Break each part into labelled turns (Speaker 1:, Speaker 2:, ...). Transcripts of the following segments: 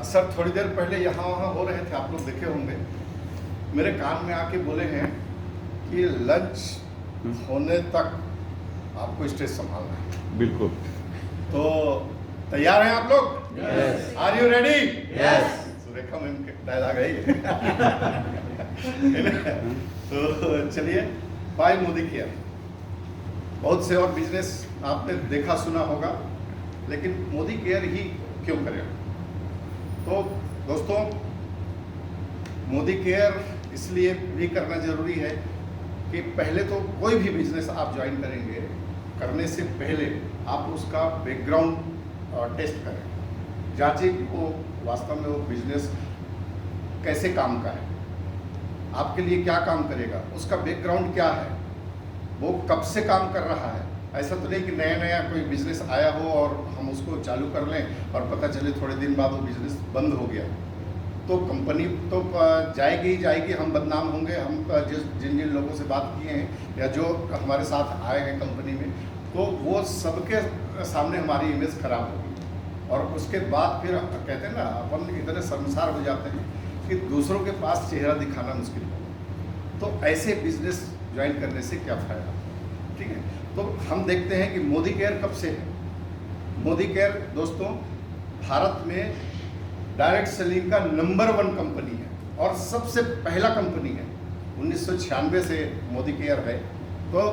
Speaker 1: Sir थोड़ी देर पहले यहाँ वहाँ हो रहे थे, आप लोग देखे होंगे, मेरे कान में आके बोले हैं कि लंच होने तक आपको स्टेज संभालना है।
Speaker 2: बिल्कुल।
Speaker 1: तो तैयार हैं आप लोग?
Speaker 2: Yes.
Speaker 1: Are you ready?
Speaker 2: Yes.
Speaker 1: Surekha ma'am के डायलॉग है ये। तो चलिए, बाय मोदी केयर। बहुत से और बिजनेस आपने देखा सुना होगा, लेकिन मोदी केयर ही क्यों करें? तो दोस्तों, मोदी केयर इसलिए भी करना जरूरी है कि पहले तो कोई भी बिजनेस आप ज्वाइन करेंगे, करने से पहले आप उसका बैकग्राउंड टेस्ट करें, जांचें कि वो वास्तव में वो बिजनेस कैसे काम का है, आपके लिए क्या काम करेगा, उसका बैकग्राउंड क्या है, वो कब से काम कर रहा है। ऐसा तो नहीं कि नया नया कोई बिजनेस आया हो और हम उसको चालू कर लें और पता चले थोड़े दिन बाद वो बिजनेस बंद हो गया, तो कंपनी तो जाएगी ही जाएगी, हम बदनाम होंगे। हम जिन जिन लोगों से बात किए हैं या जो हमारे साथ आए हैं कंपनी में, तो वो सबके सामने हमारी इमेज खराब होगी और उसके बाद फिर कहते हैं ना, अपन इतने शर्मसार हो जाते हैं कि दूसरों के पास चेहरा दिखाना मुश्किल हो। तो ऐसे बिजनेस ज्वाइन करने से क्या फ़ायदा? ठीक है, तो हम देखते हैं कि मोदी केयर कब से है। मोदी केयर दोस्तों भारत में डायरेक्ट सेलिंग का नंबर 1 कंपनी है और सबसे पहला कंपनी है। 1996 से मोदी केयर है, तो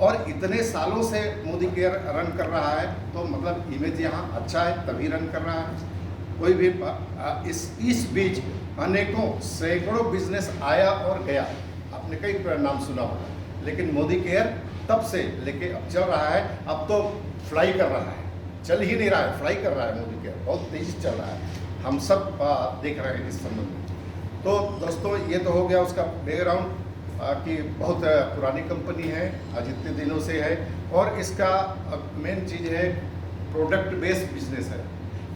Speaker 1: और इतने सालों से मोदी केयर रन कर रहा है, तो मतलब इमेज यहाँ अच्छा है तभी रन कर रहा है। कोई भी इस बीच अनेकों सैकड़ों बिजनेस आया और गया, आपने कई नाम सुना होगा, लेकिन मोदी केयर तब से लेके अब चल रहा है। अब तो फ्लाई कर रहा है, चल ही नहीं रहा है, फ्लाई कर रहा है मोदी केयर, बहुत तेजी से चल रहा है। हम सब देख रहे हैं इस संबंध में। तो दोस्तों ये तो हो गया उसका बैकग्राउंड कि बहुत पुरानी कंपनी है, आज इतने दिनों से है, और इसका मेन चीज़ है प्रोडक्ट बेस्ड बिजनेस है।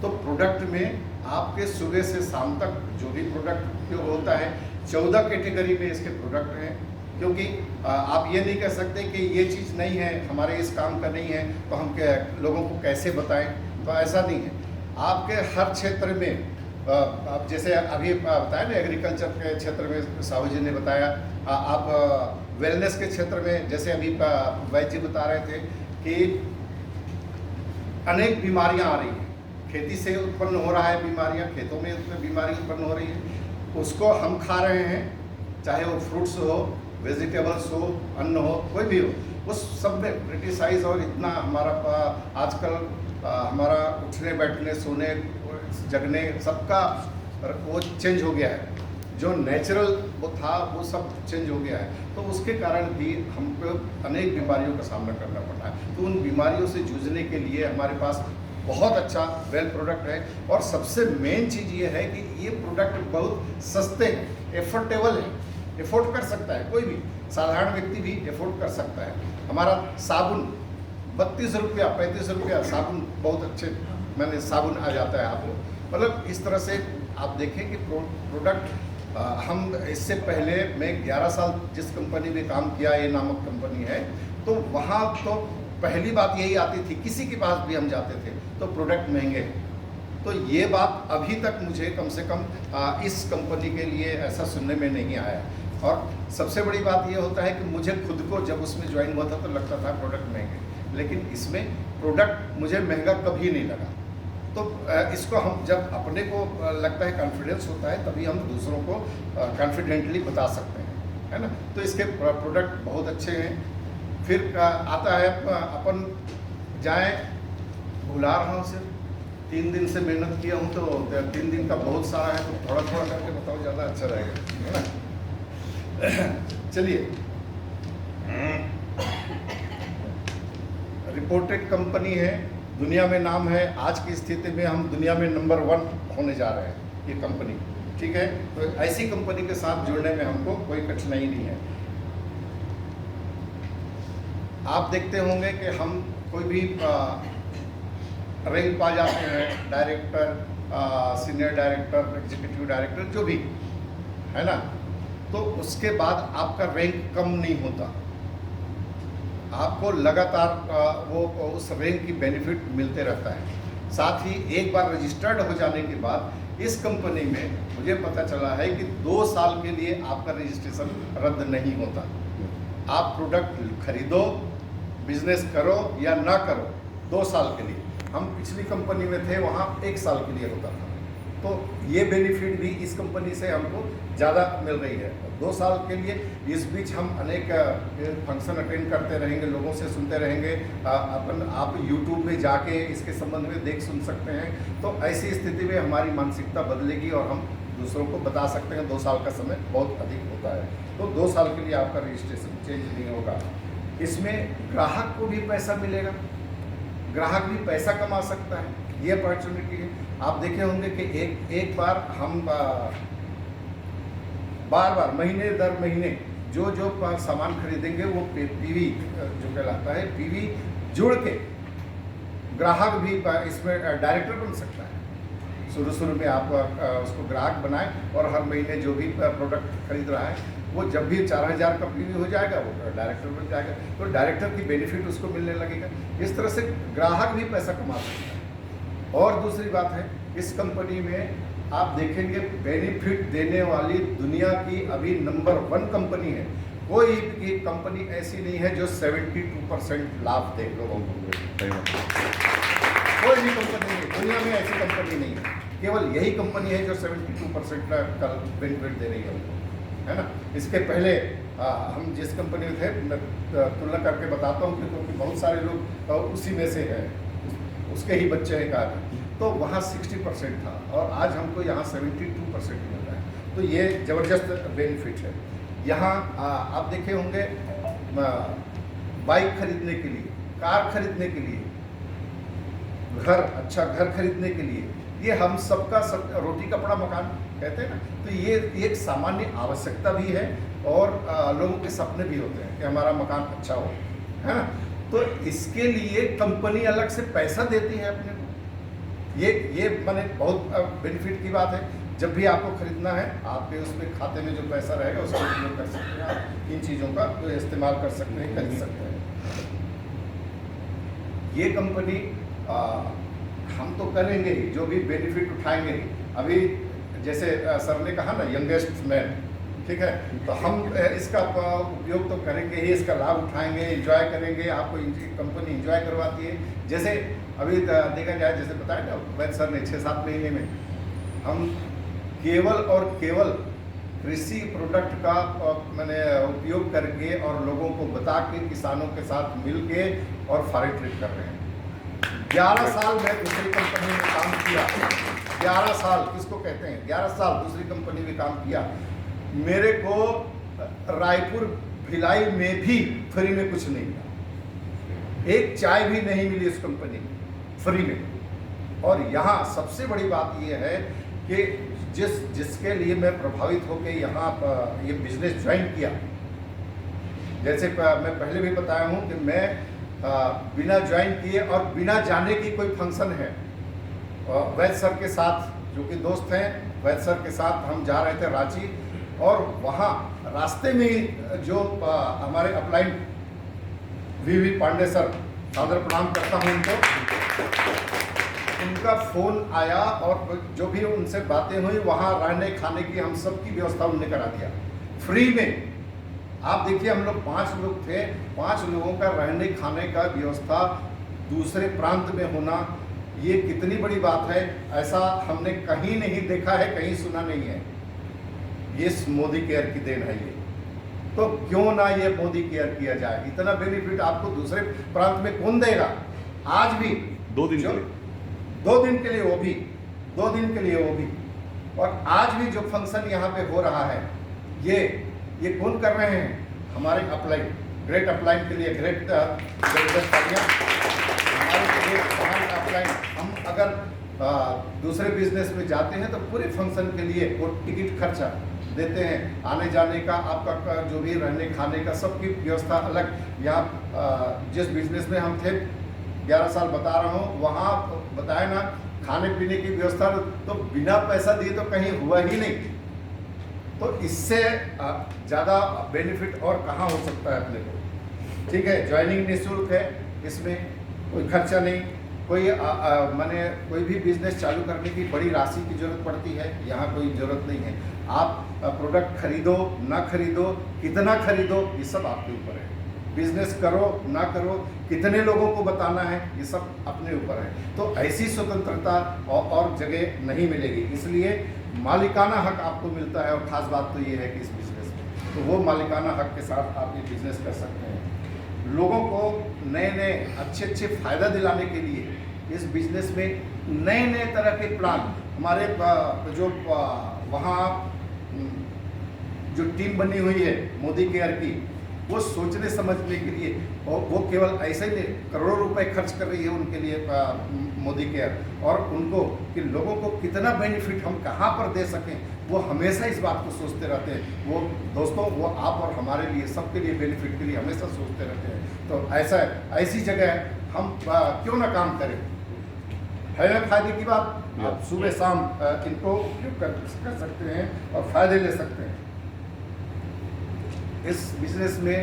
Speaker 1: तो प्रोडक्ट में आपके सुबह से शाम तक जो भी प्रोडक्ट होता है, 14 कैटेगरी में इसके प्रोडक्ट हैं, क्योंकि आप ये नहीं कह सकते कि ये चीज़ नहीं है, हमारे इस काम का नहीं है, तो हम लोगों को कैसे बताएं। तो ऐसा नहीं है, आपके हर क्षेत्र में आप जैसे अभी बताया ना, एग्रीकल्चर के क्षेत्र में साहू जी ने बताया, आप वेलनेस के क्षेत्र में जैसे अभी वैद्य जी बता रहे थे कि अनेक बीमारियां आ रही हैं, खेती से उत्पन्न हो रहा है बीमारियां, खेतों में बीमारी उत्पन्न हो रही है, उसको हम खा रहे हैं, चाहे वो फ्रूट्स हो, वेजिटेबल्स हो, अन्न हो, कोई भी हो, उस सब में क्रिटिसाइज और इतना हमारा आजकल हमारा उठने बैठने सोने जगने सबका वो चेंज हो गया है, जो नेचुरल वो था वो सब चेंज हो गया है। तो उसके कारण भी हमको अनेक बीमारियों का सामना करना पड़ता है। तो उन बीमारियों से जूझने के लिए हमारे पास बहुत अच्छा वेल प्रोडक्ट है, और सबसे मेन चीज़ ये है कि ये प्रोडक्ट बहुत सस्ते हैं, एफोर्डेबल है, एफोर्ड कर सकता है, कोई भी साधारण व्यक्ति भी एफोर्ड कर सकता है। हमारा साबुन 32 रुपया 35 रुपया साबुन, बहुत अच्छे मैंने साबुन आ जाता है आपको। मतलब इस तरह से आप देखें कि प्रोडक्ट हम इससे पहले मैं 11 साल जिस कंपनी में काम किया, ये नामक कंपनी है, तो वहाँ तो पहली बात यही आती थी, किसी के पास भी हम जाते थे तो प्रोडक्ट महंगे हैं। तो ये बात अभी तक मुझे कम से कम इस कंपनी के लिए ऐसा सुनने में नहीं आया। और सबसे बड़ी बात ये होता है कि मुझे खुद को जब उसमें ज्वाइन हुआ था तो लगता था प्रोडक्ट महंगे, लेकिन इसमें प्रोडक्ट मुझे महंगा कभी नहीं लगा। तो इसको हम जब अपने को लगता है, कॉन्फिडेंस होता है, तभी हम दूसरों को कॉन्फिडेंटली बता सकते हैं, है ना। तो इसके प्रोडक्ट बहुत अच्छे हैं। फिर आता है अपन जाएं, भुला रहा हूँ सिर्फ 3 दिन से मेहनत किया हूँ, तो 3 दिन का बहुत सारा है, तो थोड़ा थोड़ा करके बताओ, ज़्यादा अच्छा रहेगा, है ना। चलिए, रिपोर्टेड कंपनी है, दुनिया में नाम है, आज की स्थिति में हम दुनिया में नंबर 1 होने जा रहे हैं ये कंपनी, ठीक है। तो ऐसी कंपनी के साथ जुड़ने में हमको कोई कठिनाई नहीं है। आप देखते होंगे कि हम कोई भी रैंक पा जाते हैं, director, senior director, executive director, जो भी है ना, तो उसके बाद आपका रैंक कम नहीं होता, आपको लगातार वो उस रैंक की बेनिफिट मिलते रहता है। साथ ही एक बार रजिस्टर्ड हो जाने के बाद इस कंपनी में मुझे पता चला है कि 2 साल के लिए आपका रजिस्ट्रेशन रद्द नहीं होता। आप प्रोडक्ट खरीदो, बिजनेस करो या ना करो, 2 साल के लिए। हम पिछली कंपनी में थे, वहाँ 1 साल के लिए होता था। तो ये बेनिफिट भी इस कंपनी से हमको ज़्यादा मिल रही है 2 साल के लिए। इस बीच हम अनेक फंक्शन अटेंड करते रहेंगे, लोगों से सुनते रहेंगे। आप यूट्यूब में जाके इसके संबंध में देख सुन सकते हैं। तो ऐसी स्थिति में हमारी मानसिकता बदलेगी और हम दूसरों को बता सकते हैं 2 साल का समय बहुत अधिक होता है। तो 2 साल के लिए आपका रजिस्ट्रेशन चेंज नहीं होगा। इसमें ग्राहक को भी पैसा मिलेगा, ग्राहक भी पैसा कमा सकता है, ये अपॉर्चुनिटी है। आप देखे होंगे कि एक बार हम बार महीने दर महीने जो सामान खरीदेंगे वो पीवी जो कहलाता है, पीवी जुड़ के ग्राहक भी इसमें डायरेक्टर बन सकता है। शुरू में आप उसको ग्राहक बनाएं और हर महीने जो भी प्रोडक्ट खरीद रहा है वो जब भी 4000 का पीवी हो जाएगा वो डायरेक्टर बन जाएगा। तो डायरेक्टर की बेनिफिट उसको मिलने लगेगा। इस तरह से ग्राहक भी पैसा कमा सकता है। और दूसरी बात है, इस कंपनी में आप देखेंगे बेनिफिट देने वाली दुनिया की अभी नंबर 1 कंपनी है। कोई भी कंपनी ऐसी नहीं है जो 72% लाभ दे लोगों को। कोई भी कंपनी नहीं, दुनिया में ऐसी कंपनी नहीं है। केवल यही कंपनी है जो 72% का बेनिफिट दे रही है उनको, है ना। इसके पहले हम जिस कंपनी में थे, मैं तुलना करके बताता हूँ क्योंकि बहुत सारे लोग उसी में से हैं, उसके ही बच्चे हैं कार। तो वहाँ 60% था और आज हमको यहाँ 72% मिल रहा है। तो ये ज़बरदस्त बेनिफिट है। यहाँ आप देखे होंगे बाइक खरीदने के लिए, कार खरीदने के लिए, अच्छा घर खरीदने के लिए, ये हम सबका रोटी कपड़ा मकान कहते हैं ना। तो ये एक सामान्य आवश्यकता भी है और लोगों के सपने भी होते हैं कि हमारा मकान अच्छा हो, है ना। तो इसके लिए कंपनी अलग से पैसा देती है अपने को। ये माने बहुत बेनिफिट की बात है। जब भी आपको खरीदना है, आपके उसमें खाते में जो पैसा रहेगा उसका उपयोग कर सकते हैं, आप इन चीज़ों का तो इस्तेमाल कर सकते हैं, खरीद सकते हैं। ये कंपनी हम तो करेंगे ही, जो भी बेनिफिट उठाएंगे। अभी जैसे सर ने कहा ना यंगेस्ट मैन, ठीक है, तो हम इसका उपयोग तो करेंगे ही, इसका लाभ उठाएंगे, एंजॉय करेंगे। आपको कंपनी एंजॉय करवाती है। जैसे अभी देखा जाए, जैसे बताया ना वैद सर ने 6-7 महीने में हम केवल और केवल कृषि प्रोडक्ट का मैंने उपयोग करके और लोगों को बता के, किसानों के साथ मिल के और फॉरेन ट्रिप कर रहे हैं। 11 साल मैं दूसरी कंपनी में काम किया। 11 साल किसको कहते हैं, 11 साल दूसरी कंपनी में काम किया। मेरे को रायपुर भिलाई में भी फ्री में कुछ नहीं मिला, एक चाय भी नहीं मिली इस कंपनी में फ्री में। और यहाँ सबसे बड़ी बात ये है कि जिसके लिए मैं प्रभावित होकर यहाँ ये बिजनेस ज्वाइन किया, जैसे मैं पहले भी बताया हूँ कि मैं बिना ज्वाइन किए और बिना जाने की कोई फंक्शन है, वैद सर के साथ जो कि दोस्त हैं, वैद सर के साथ हम जा रहे थे रांची। और वहाँ रास्ते में ही जो हमारे अपलाइन वी पांडे सर, सादर प्रणाम करता हूँ उनको, उनका फ़ोन आया और जो भी उनसे बातें हुई, वहाँ रहने खाने की हम सब की व्यवस्था उन्होंने करा दिया फ्री में। आप देखिए हम लोग 5 लोग थे, 5 लोगों का रहने खाने का व्यवस्था दूसरे प्रांत में होना, ये कितनी बड़ी बात है। ऐसा हमने कहीं नहीं देखा है, कहीं सुना नहीं है। ये मोदी केयर की देन है ये। तो क्यों ना ये मोदी केयर किया जाए। इतना बेनिफिट आपको दूसरे प्रांत में कौन देगा। आज भी
Speaker 2: 2 दिन
Speaker 1: 2 दिन के लिए वो भी 2 दिन के लिए वो भी। और आज भी जो फंक्शन यहाँ पे हो रहा है, ये कौन कर रहे हैं, हमारे अपलाइन, ग्रेट अपलाइन के लिए ग्रेट हमारे ग्रेट अपलाइन। हम अगर दूसरे बिजनेस में जाते हैं तो पूरे फंक्शन के लिए वो टिकट खर्चा देते हैं, आने जाने का, आपका जो भी रहने खाने का सबकी व्यवस्था अलग। यहाँ जिस बिजनेस में हम थे 11 साल बता रहा हूँ, वहाँ बताया ना खाने पीने की व्यवस्था तो बिना पैसा दिए तो कहीं हुआ ही नहीं। तो इससे ज़्यादा बेनिफिट और कहाँ हो सकता है अपने को। ठीक है, ज्वाइनिंग निःशुल्क है, इसमें कोई खर्चा नहीं। कोई माने कोई भी बिजनेस चालू करने की बड़ी राशि की जरूरत पड़ती है, यहाँ कोई ज़रूरत नहीं है। आप प्रोडक्ट खरीदो ना खरीदो, कितना खरीदो, ये सब आपके ऊपर है। बिजनेस करो ना करो, कितने लोगों को बताना है, ये सब अपने ऊपर है। तो ऐसी स्वतंत्रता और जगह नहीं मिलेगी, इसलिए मालिकाना हक आपको मिलता है। और ख़ास बात तो ये है कि इस बिज़नेस में तो वो मालिकाना हक के साथ आप ये बिज़नेस कर सकते हैं। लोगों को नए नए अच्छे अच्छे फ़ायदा दिलाने के लिए इस बिज़नेस में नए नए तरह के प्लान हमारे जो वहाँ जो टीम बनी हुई है मोदी केयर की, वो सोचने समझने के लिए, और वो केवल ऐसे ही करोड़ों रुपए खर्च कर रही है उनके लिए मोदी केयर, और उनको कि लोगों को कितना बेनिफिट हम कहाँ पर दे सकें, वो हमेशा इस बात को सोचते रहते हैं। वो दोस्तों, वो आप और हमारे लिए, सबके लिए बेनिफिट के लिए हमेशा सोचते रहते हैं। तो ऐसी जगह हम क्यों ना काम करें। है ना फायदे की बात। आप सुबह शाम इनको उपयोग कर सकते हैं और फायदे ले सकते हैं। इस बिजनेस में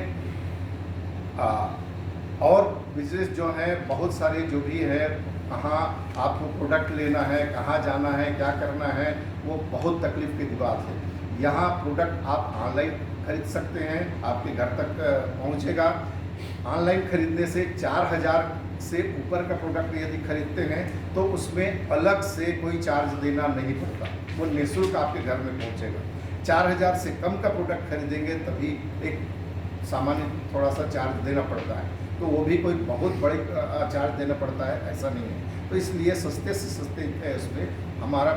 Speaker 1: और बिजनेस जो है बहुत सारे जो भी है, कहाँ आपको प्रोडक्ट लेना है, कहाँ जाना है, क्या करना है, वो बहुत तकलीफ की बात है। यहाँ प्रोडक्ट आप ऑनलाइन खरीद सकते हैं, आपके घर तक पहुँचेगा। ऑनलाइन खरीदने से 4000 से ऊपर का प्रोडक्ट यदि खरीदते हैं तो उसमें अलग से कोई चार्ज देना नहीं पड़ता, वो निःशुल्क आपके घर में पहुँचेगा। 4000 से कम का प्रोडक्ट खरीदेंगे तभी एक सामान्य थोड़ा सा चार्ज देना पड़ता है, तो वो भी कोई बहुत बड़े चार्ज देना पड़ता है ऐसा नहीं है। तो इसलिए सस्ते से सस्ते उसमें हमारा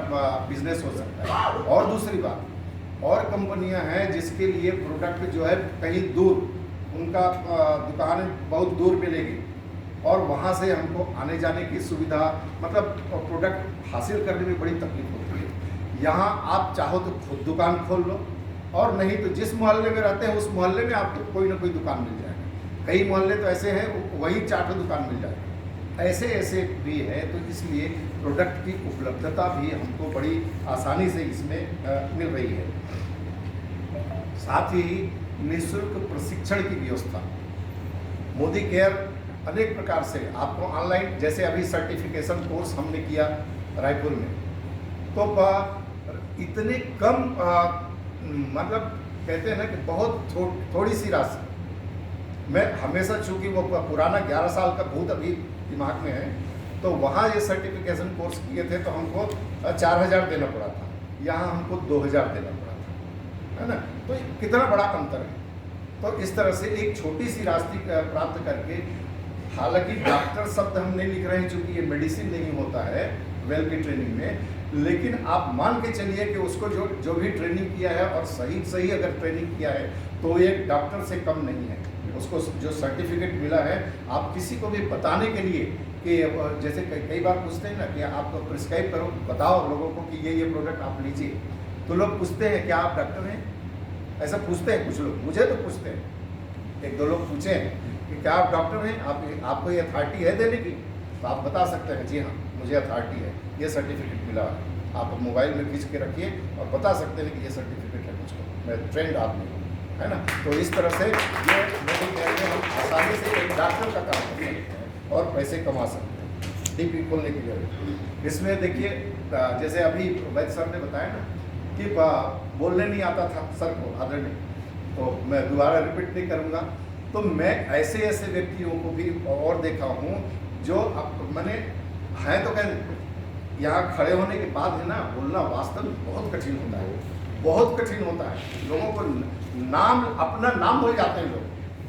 Speaker 1: बिजनेस हो सकता है। और दूसरी बात, और कंपनियां हैं जिसके लिए प्रोडक्ट जो है कहीं दूर, उनका दुकान बहुत दूर मिलेगी और वहाँ से हमको आने जाने की सुविधा, मतलब प्रोडक्ट हासिल करने में बड़ी तकलीफ होती है। यहाँ आप चाहो तो खुद दुकान खोल लो, और नहीं तो जिस मोहल्ले में रहते हैं उस मोहल्ले में आपको कोई ना कोई दुकान मिल जाएगा। कई मोहल्ले तो ऐसे हैं वहीं 4 दुकान मिल जाएगी, ऐसे ऐसे भी है। तो इसलिए प्रोडक्ट की उपलब्धता भी हमको बड़ी आसानी से इसमें मिल रही है। साथ ही निःशुल्क प्रशिक्षण की व्यवस्था, मोदी केयर अनेक प्रकार से आपको ऑनलाइन, जैसे अभी सर्टिफिकेशन कोर्स हमने किया रायपुर में, तो इतने कम मतलब कहते हैं ना कि बहुत थोड़ी सी राशि, मैं हमेशा, चूँकि वो पुराना 11 साल का भूत अभी दिमाग में है, तो वहाँ ये सर्टिफिकेशन कोर्स किए थे तो हमको 4000 देना पड़ा था, यहाँ हमको 2000 देना पड़ा था, है ना। तो कितना बड़ा अंतर है। तो इस तरह से एक छोटी सी राशि प्राप्त करके, हालांकि डॉक्टर शब्द हम नहीं लिख रहे हैं चूँकि ये मेडिसिन नहीं होता है वेल की ट्रेनिंग में, लेकिन आप मान के चलिए कि उसको जो भी ट्रेनिंग किया है और सही अगर ट्रेनिंग किया है तो एक डॉक्टर से कम नहीं है। उसको जो सर्टिफिकेट मिला है, आप किसी को भी बताने के लिए कि जैसे कई बार पूछते हैं ना कि आप प्रिस्क्राइब करो, बताओ लोगों को कि ये प्रोडक्ट आप लीजिए, तो लोग पूछते हैं क्या आप डॉक्टर हैं, ऐसा पूछते हैं कुछ लोग, मुझे तो पूछते हैं, 1-2 लोग पूछे हैं कि क्या आप डॉक्टर हैं, आपको ये अथॉरिटी है देने की, तो आप बता सकते हैं जी हाँ मुझे अथॉरिटी है, ये सर्टिफिकेट मिला है। आप मोबाइल में खींच के रखिए और बता सकते हैं कि ये सर्टिफिकेट है मुझको, मैं ट्रेंड आदमी हूँ, है ना। तो इस तरह से ये मोदी केयर में हम आसानी से एक डॉक्टर का काम कर सकते हैं और पैसे कमा सकते हैं डीपी खोलने के लिए। इसमें देखिए जैसे अभी वैद्य सर ने बताया ना कि बोलने नहीं आता था सर को आदरणीय, तो मैं दोबारा रिपीट नहीं करूँगा। तो मैं ऐसे व्यक्तियों को भी और देखा हूँ जो मैंने हैं तो कह यहाँ खड़े होने के बाद है ना, बोलना वास्तव में बहुत कठिन होता है, बहुत कठिन होता है। लोगों को अपना नाम भूल जाते हैं लोग,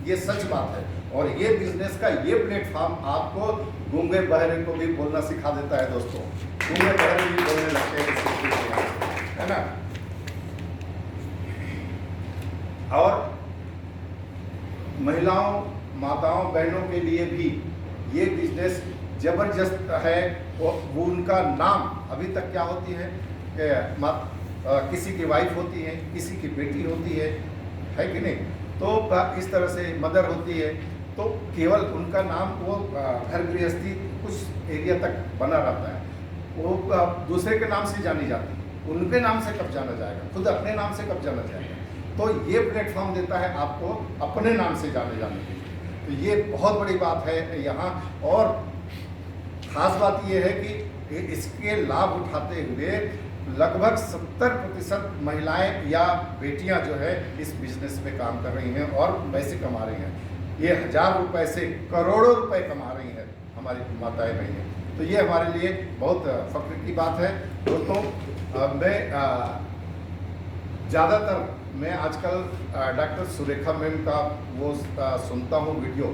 Speaker 1: ये सच बात है। और ये बिजनेस का ये प्लेटफॉर्म आपको गूंगे बहरे को भी बोलना सिखा देता है दोस्तों, गूंगे बहरे भी बोलने लगते हैं, है ना। और महिलाओं, माताओं, बहनों के लिए भी ये बिजनेस जबरदस्त है। वो उनका नाम अभी तक क्या होती है कि किसी की वाइफ होती है, किसी की बेटी होती है कि नहीं, तो इस तरह से मदर होती है, तो केवल उनका नाम वो घर गृहस्थी कुछ एरिया तक बना रहता है, वो दूसरे के नाम से जानी जाती है, उनके नाम से कब जाना जाएगा, खुद अपने नाम से कब जाना जाएगा। तो ये प्लेटफॉर्म देता है आपको अपने नाम से जाने के लिए, तो ये बहुत बड़ी बात है यहाँ। और खास बात ये है कि इसके लाभ उठाते हुए लगभग 70% महिलाएं या बेटियां जो है इस बिजनेस में काम कर रही हैं और पैसे कमा रही हैं। ये हज़ार रुपए से करोड़ों रुपए कमा रही हैं हमारी माताएं बहनें। तो ये हमारे लिए बहुत फख्र की बात है दोस्तों। मैं ज़्यादातर मैं आजकल डॉक्टर सुरेखा मैम का वो सुनता हूँ वीडियो,